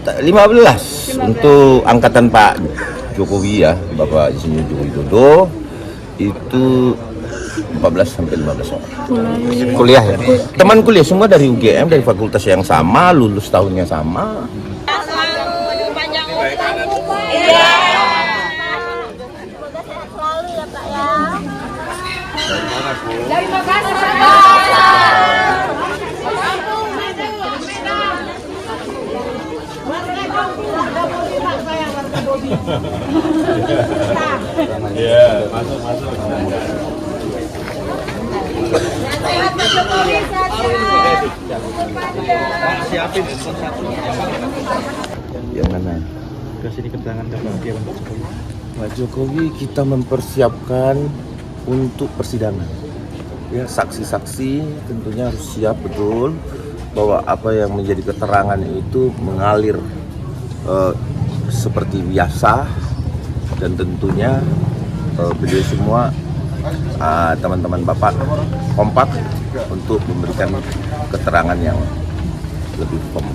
15 untuk angkatan Pak Jokowi ya, Bapak Insinyur Joko Widodo itu 14 sampai 15 orang. Kuliah ya. Teman kuliah semua dari UGM, dari fakultas yang sama, lulus tahunnya sama. Terima kasih Pak. Iya, masuk. Siapin Yang mana? kasih keterangan ke Pak Jokowi. Pak Jokowi kita mempersiapkan untuk persidangan. Ya, saksi-saksi tentunya harus siap betul bahwa apa yang menjadi keterangan itu mengalir seperti biasa, dan tentunya beliau semua teman-teman Bapak kompak untuk memberikan keterangan yang lebih firm,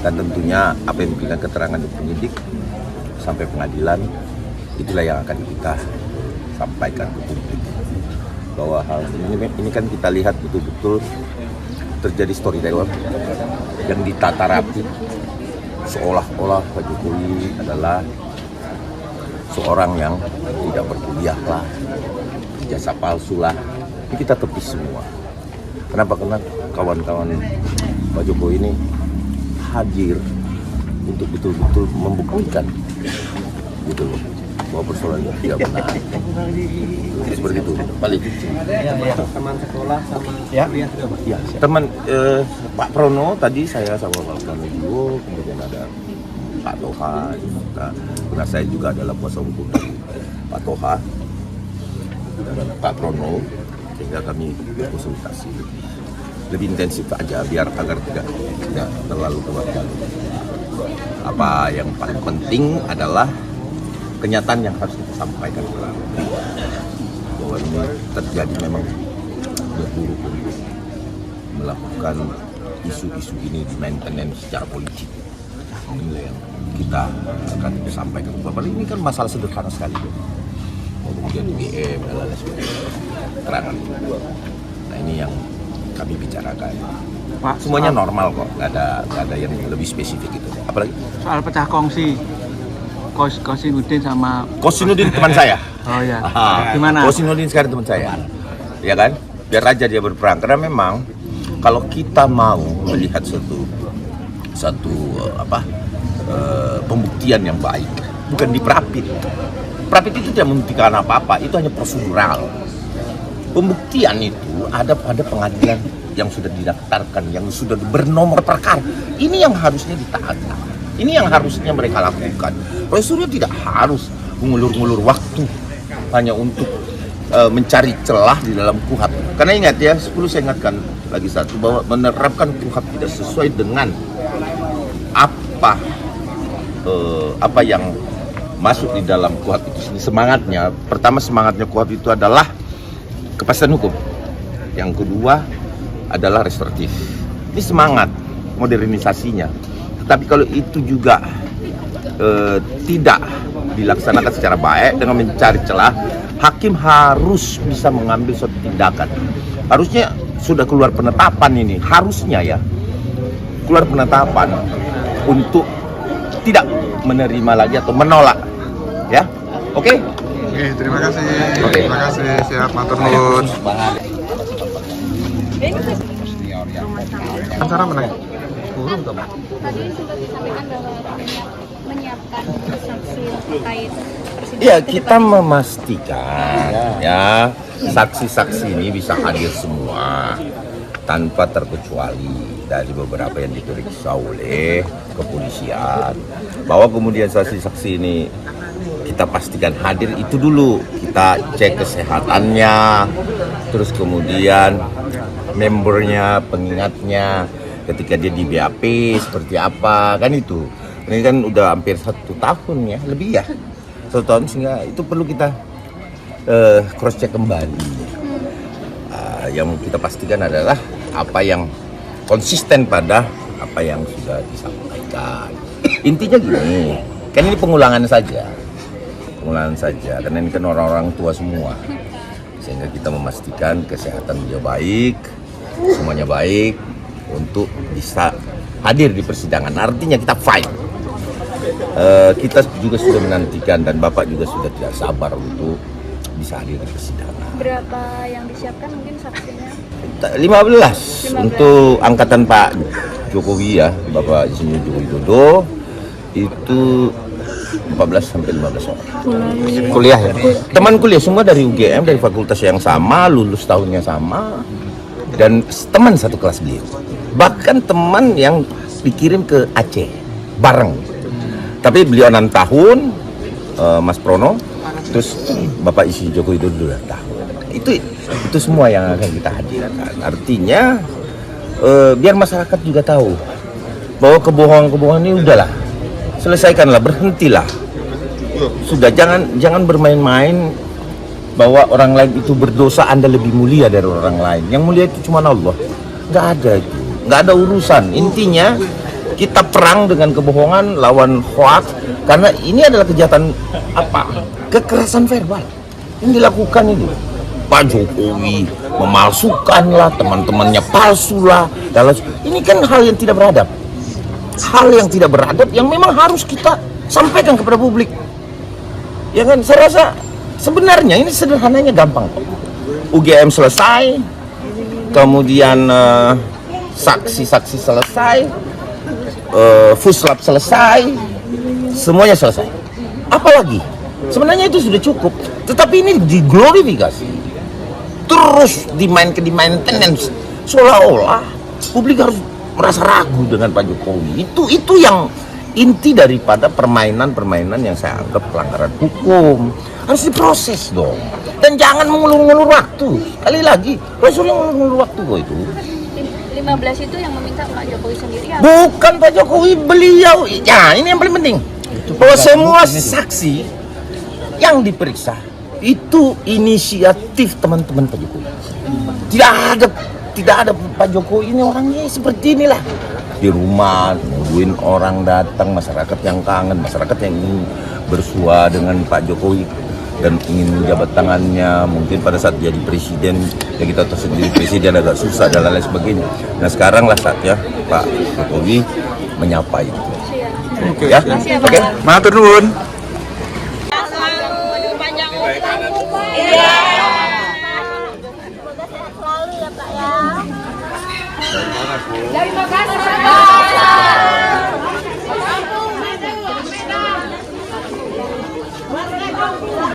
dan tentunya apa yang diberikan keterangan di penyidik sampai pengadilan itulah yang akan kita sampaikan ke publik, bahwa hal ini kan kita lihat betul-betul terjadi storyteller yang ditata rapi seolah-olah Pak Jokowi adalah seorang yang tidak berkuliah lah, jasa palsu lah. Ini kita tepis semua. Kenapa? Karena kawan-kawan Pak Jokowi ini hadir untuk betul-betul membuktikan gitu loh, bahwa persoalan itu tidak benar. Seperti itu. Balik. Teman sekolah sama kuliah juga Pak? Ya, teman Pak Prono tadi saya sama Pak Prono dulu, kemudian ada Pak Toha, karena saya juga adalah kuasa hukum dari Pak Toha dan Pak Prono, sehingga kami konsultasi lebih intensif aja biar agar tidak terlalu terbalik. Apa yang paling penting adalah kenyataan yang harus kita sampaikan bahwa ini terjadi memang berburu untuk melakukan isu-isu ini di maintenance secara politik. Ini yang kita akan sampaikan. Bapak, ini kan masalah sederhana sekali, kemudian UGM dan lain sebagainya, keterangan. Nah, ini yang kami bicarakan. Pak, semuanya normal kok, nggak ada yang lebih spesifik itu. Apalagi soal pecah kongsi Kosinudin sama Kosinudin teman saya. Oh ya. Gimana? Kosinudin sekarang teman saya. Ya kan? Biar aja dia berperang. Karena memang kalau kita mau melihat satu pembuktian yang baik, bukan di Prapit. Prapit itu tidak membuktikan apa-apa, itu hanya prosedural. Pembuktian itu ada pada pengadilan yang sudah didaftarkan, yang sudah bernomor perkara. Ini yang harusnya ditaati. Ini yang harusnya mereka lakukan. Prosedurnya tidak harus mengulur-ngulur waktu hanya untuk mencari celah di dalam KUHP. Karena ingat ya, 10 saya ingatkan lagi satu, bahwa menerapkan KUHP tidak sesuai dengan apa yang masuk di dalam KUHP itu sendiri. Semangatnya, pertama semangatnya KUHP itu adalah kepastian hukum. Yang kedua adalah restoratif. Ini semangat modernisasinya. Tetapi kalau itu juga tidak dilaksanakan secara baik dengan mencari celah, hakim harus bisa mengambil suatu tindakan. Harusnya sudah keluar penetapan ini, harusnya ya keluar penetapan untuk tidak menerima lagi atau menolak, ya. Oke? Oke, terima kasih. Oke. Terima kasih, siap, matur nuwun. Acara mana? Burung toh, Pak? Tadi sudah disampaikan bahwa menyiapkan saksi terkait persidangan. Ya, kita memastikan ya saksi-saksi ini bisa hadir semua tanpa terkecuali dari beberapa yang diperiksa oleh kepolisian. Bahwa kemudian saksi-saksi ini kita pastikan hadir itu dulu, kita cek kesehatannya, terus kemudian membernya, pengingatnya ketika dia di BAP seperti apa, kan itu. Ini kan udah hampir 1 tahun ya, lebih ya, 1 tahun, sehingga itu perlu kita cross check kembali. Yang kita pastikan adalah apa yang konsisten pada apa yang sudah disampaikan. Intinya gini, kan ini pengulangan saja, karena ini kan orang-orang tua semua, sehingga kita memastikan kesehatan dia baik, semuanya baik untuk bisa hadir di persidangan. Artinya kita fight. Kita juga sudah menantikan dan Bapak juga sudah tidak sabar untuk bisa hadir di persidangan. Berapa yang disiapkan mungkin saksinya? 15 untuk angkatan Pak Jokowi ya, Bapak Insinyur Joko Widodo itu 14 sampai 15 orang. Kuliah ya. Teman kuliah semua dari UGM, dari fakultas yang sama, lulus tahunnya sama, dan teman satu kelas beliau. Bahkan teman yang dikirim ke Aceh bareng. Tapi beliau 6 tahun, Mas Prono, terus Bapak Insinyur Joko Widodo 2 tahun. Itu semua yang akan kita hadirkan. Artinya biar masyarakat juga tahu bahwa kebohongan-kebohongan ini udahlah, selesaikanlah, berhentilah. Sudah jangan bermain-main bahwa orang lain itu berdosa, Anda lebih mulia dari orang lain. Yang mulia itu cuma Allah. Nggak ada itu, nggak ada urusan. Intinya kita perang dengan kebohongan, lawan hoax, karena ini adalah kejahatan kekerasan verbal yang dilakukan ini. Pak Jokowi memalsukan lah, teman-temannya palsu lah. Ini kan hal yang tidak beradab. Hal yang tidak beradab yang memang harus kita sampaikan kepada publik. Ya kan, saya rasa sebenarnya ini sederhananya gampang kok. UGM selesai, kemudian saksi-saksi selesai, Fuslap selesai, semuanya selesai. Apalagi? Sebenarnya itu sudah cukup. Tetapi ini diglorifikasi. Terus dimainkan seolah-olah publik harus merasa ragu dengan Pak Jokowi. Itu yang inti daripada permainan yang saya anggap pelanggaran hukum. Harus diproses dong. Dan jangan mengulur-ulur waktu. Sekali lagi, Rasul yang mengulur waktu kok itu. 15 itu yang meminta Pak Jokowi sendiri ya? Bukan Pak Jokowi, beliau. Ya, ini yang paling penting. Bahwa semua saksi yang diperiksa itu inisiatif teman-teman Pak Jokowi. Tidak ada Pak Jokowi ini orangnya seperti inilah. Di rumah nungguin orang datang, masyarakat yang kangen, masyarakat yang ingin bersua dengan Pak Jokowi dan ingin menjabat tangannya. Mungkin pada saat jadi presiden, ya kita tahu sendiri presiden agak susah dan lain sebagainya. Nah sekarang lah saatnya Pak Jokowi menyapa itu. Oke. Ya, oke. Matur nuwun. Terima kasih Pak.